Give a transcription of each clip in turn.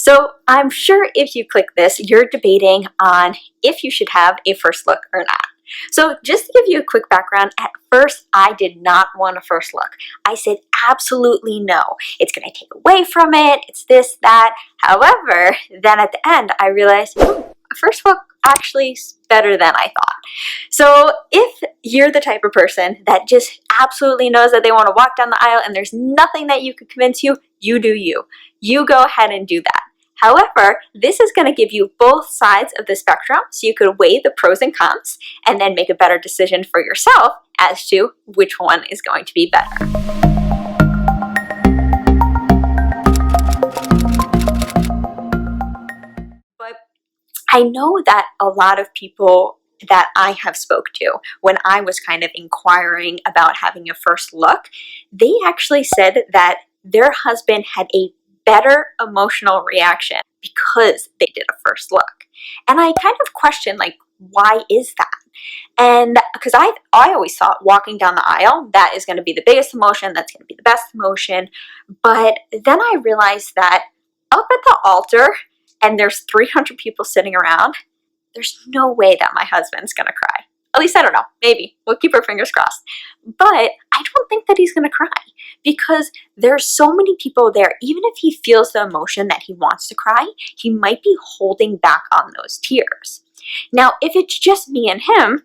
So I'm sure if you click this, you're debating on if you should have a first look or not. So just to give you a quick background, at first I did not want a first look. I said absolutely no. It's going to take away from it. It's this, that. However, then at the end I realized, a first look actually is better than I thought. So if you're the type of person that just absolutely knows that they want to walk down the aisle and there's nothing that you could convince you, you do you. You go ahead and do that. However, this is going to give you both sides of the spectrum, so you could weigh the pros and cons and then make a better decision for yourself as to which one is going to be better. But I know that a lot of people that I have spoke to when I was kind of inquiring about having a first look, they actually said that their husband had a better emotional reaction because they did a first look. And I kind of questioned, like, why is that? And because I always thought walking down the aisle, that is going to be the biggest emotion, that's going to be the best emotion. But then I realized that up at the altar, and there's 300 people sitting around, there's no way that my husband's going to cry. At least I don't know, maybe. We'll keep our fingers crossed. But I don't think that he's going to cry because there's so many people there. Even if he feels the emotion that he wants to cry, he might be holding back on those tears. Now, if it's just me and him,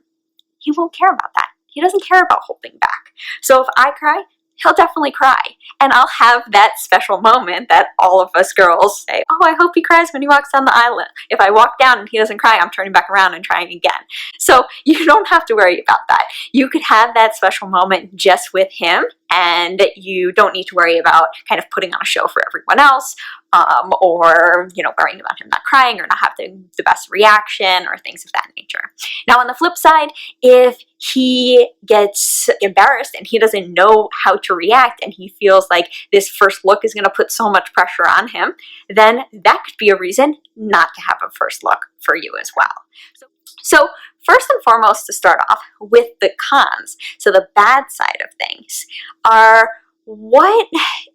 he won't care about that. He doesn't care about holding back. So if I cry, he'll definitely cry. And I'll have that special moment that all of us girls say, oh, I hope he cries when he walks down the aisle. If I walk down and he doesn't cry, I'm turning back around and trying again. So you don't have to worry about that. You could have that special moment just with him, and you don't need to worry about kind of putting on a show for everyone else, or, worrying about him not crying or not having the best reaction or things of that nature. Now, on the flip side, if he gets embarrassed and he doesn't know how to react and he feels like this first look is going to put so much pressure on him, then that could be a reason not to have a first look for you as well. So first and foremost, to start off with the cons, so the bad side of things, are what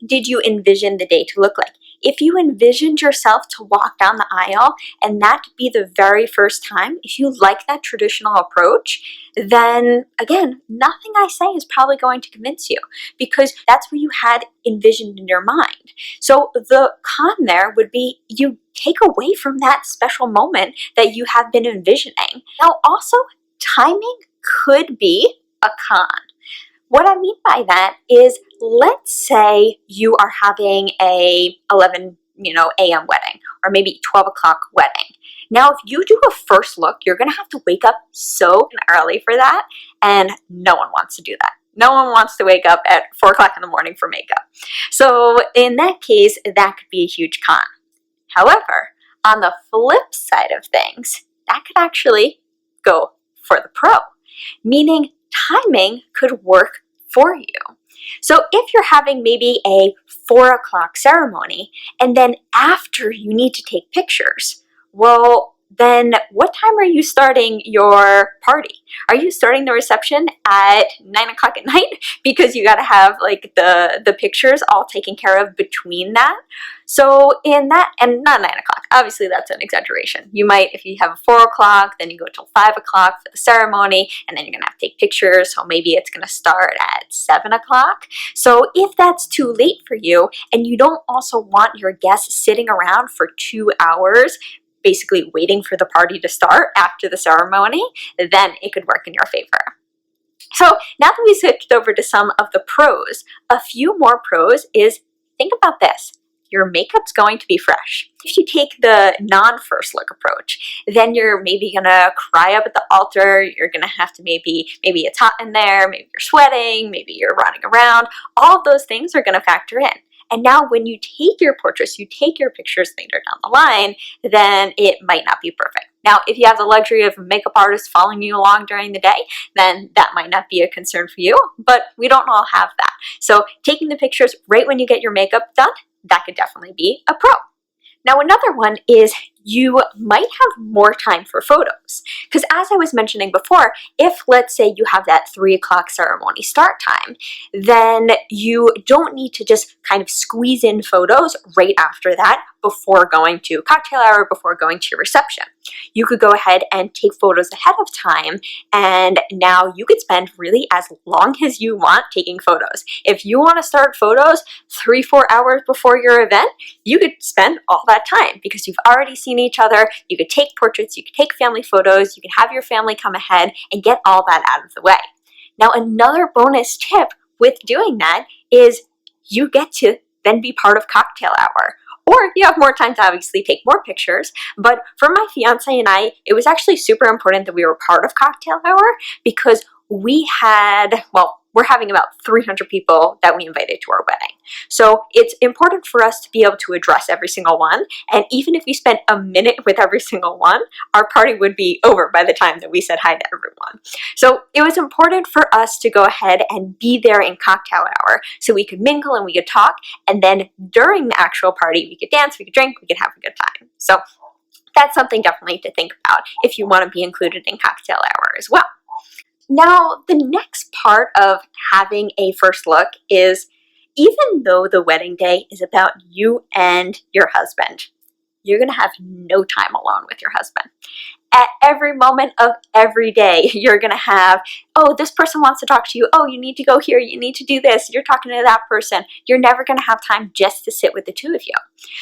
did you envision the day to look like? If you envisioned yourself to walk down the aisle and that be the very first time, if you like that traditional approach, then again, nothing I say is probably going to convince you because that's what you had envisioned in your mind. So the con there would be you take away from that special moment that you have been envisioning. Now also, timing could be a con. What I mean by that is, let's say you are having a 11 a.m. wedding, or maybe 12 o'clock wedding. Now, if you do a first look, you're going to have to wake up so early for that, and no one wants to do that. No one wants to wake up at 4 o'clock in the morning for makeup. So in that case, that could be a huge con. However, on the flip side of things, that could actually go for the pro, meaning timing could work for you. So if you're having maybe a 4 o'clock ceremony and then after you need to take pictures, well, then what time are you starting your party? Are you starting the reception at 9 o'clock at night because you got to have like the pictures all taken care of between that? So in that, and not 9 o'clock, obviously that's an exaggeration. You might, if you have a 4 o'clock, then you go till 5 o'clock for the ceremony, and then you're gonna have to take pictures, so maybe it's gonna start at 7 o'clock. So if that's too late for you, and you don't also want your guests sitting around for 2 hours, basically waiting for the party to start after the ceremony, then it could work in your favor. So now that we switched over to some of the pros, a few more pros is, think about this. Your makeup's going to be fresh. If you take the non-first look approach, then you're maybe gonna cry up at the altar, you're gonna have to maybe it's hot in there, maybe you're sweating, maybe you're running around. All of those things are gonna factor in. And now when you take your portraits, you take your pictures later down the line, then it might not be perfect. Now, if you have the luxury of a makeup artist following you along during the day, then that might not be a concern for you, but we don't all have that. So taking the pictures right when you get your makeup done, that could definitely be a pro. Now, another one is you might have more time for photos. Because as I was mentioning before, if let's say you have that 3 o'clock ceremony start time, then you don't need to just kind of squeeze in photos right after that before going to cocktail hour, before going to your reception. You could go ahead and take photos ahead of time, and now you could spend really as long as you want taking photos. If you want to start photos 3-4 hours before your event, you could spend all that time because you've already seen each other. You could take portraits, you could take family photos, you could have your family come ahead and get all that out of the way. Now, another bonus tip with doing that is you get to then be part of cocktail hour. Or you have more time to obviously take more pictures. But for my fiance and I, it was actually super important that we were part of cocktail hour because we had, well, we're having about 300 people that we invited to our wedding. So it's important for us to be able to address every single one. And even if we spent a minute with every single one, our party would be over by the time that we said hi to everyone. So it was important for us to go ahead and be there in cocktail hour so we could mingle and we could talk. And then during the actual party, we could dance, we could drink, we could have a good time. So that's something definitely to think about if you want to be included in cocktail hour as well. Now, the next part of having a first look is, even though the wedding day is about you and your husband, you're going to have no time alone with your husband. At every moment of every day, you're going to have, oh, this person wants to talk to you. Oh, you need to go here. You need to do this. You're talking to that person. You're never going to have time just to sit with the two of you.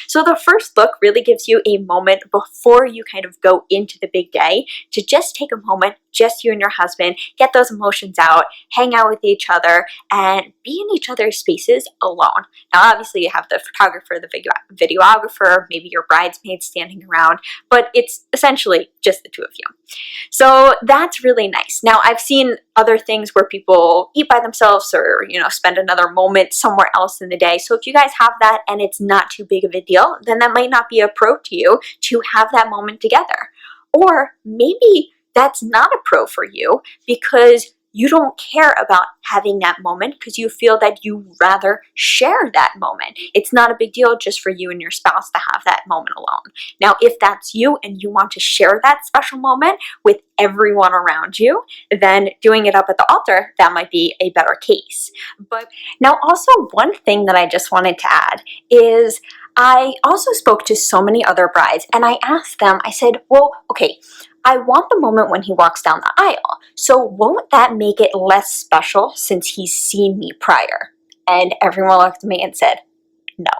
So the first look really gives you a moment before you kind of go into the big day to just take a moment, just you and your husband, get those emotions out, hang out with each other, and be in each other's spaces alone. Now, obviously, you have the photographer, the videographer, maybe your bridesmaids standing around, but it's essentially just the two of you. So that's really nice. Now, I've seen other things where people eat by themselves or, spend another moment somewhere else in the day. So if you guys have that and it's not too big of a deal, then that might not be a pro to you to have that moment together. Or maybe that's not a pro for you because you don't care about having that moment because you feel that you rather share that moment. It's not a big deal just for you and your spouse to have that moment alone. Now, if that's you and you want to share that special moment with everyone around you, then doing it up at the altar, that might be a better case. But now also one thing that I just wanted to add is I also spoke to so many other brides and I asked them, I said, well, okay, I want the moment when he walks down the aisle. So won't that make it less special since he's seen me prior? And everyone looked at me and said, no.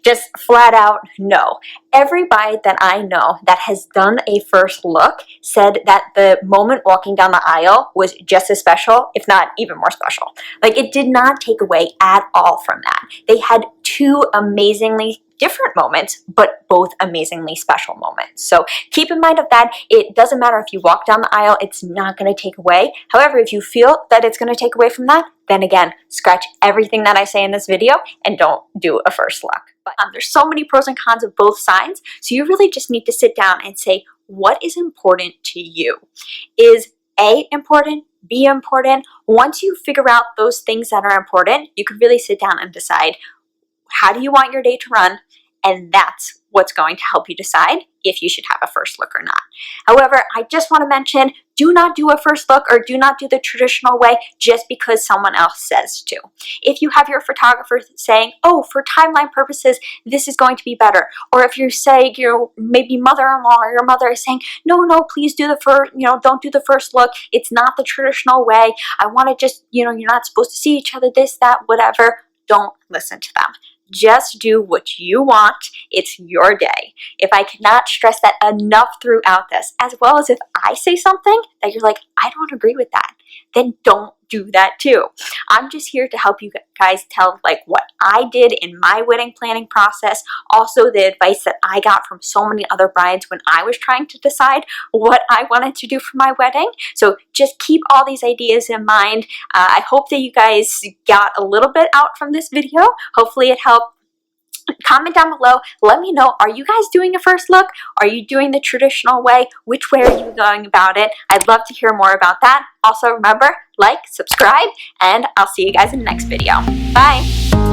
Just flat out, no. Every bride that I know that has done a first look said that the moment walking down the aisle was just as special, if not even more special. Like, it did not take away at all from that. They had two amazingly different moments, but both amazingly special moments. So keep in mind of that. It doesn't matter if you walk down the aisle, it's not going to take away. However, if you feel that it's going to take away from that, then again, scratch everything that I say in this video and don't do a first look. But there's so many pros and cons of both sides. So you really just need to sit down and say, what is important to you? Is A important? B important? Once you figure out those things that are important, you can really sit down and decide, how do you want your day to run? And that's what's going to help you decide if you should have a first look or not. However, I just want to mention, do not do a first look or do not do the traditional way just because someone else says to. If you have your photographer saying, oh, for timeline purposes, this is going to be better. Or if you say your maybe mother-in-law or your mother is saying, no, please do the first, don't do the first look. It's not the traditional way. I want to just, you're not supposed to see each other, this, that, whatever. Don't listen to them. Just do what you want. It's your day. If I cannot stress that enough throughout this, as well as if I say something that you're like, I don't agree with that, then don't do that too. I'm just here to help you guys tell what I did in my wedding planning process, also the advice that I got from so many other brides when I was trying to decide what I wanted to do for my wedding. So just keep all these ideas in mind. I hope that you guys got a little bit out from this video. Hopefully it helped. Comment down below. Let me know, are you guys doing a first look? Are you doing the traditional way? Which way are you going about it? I'd love to hear more about that. Also remember, like, subscribe, and I'll see you guys in the next video. Bye!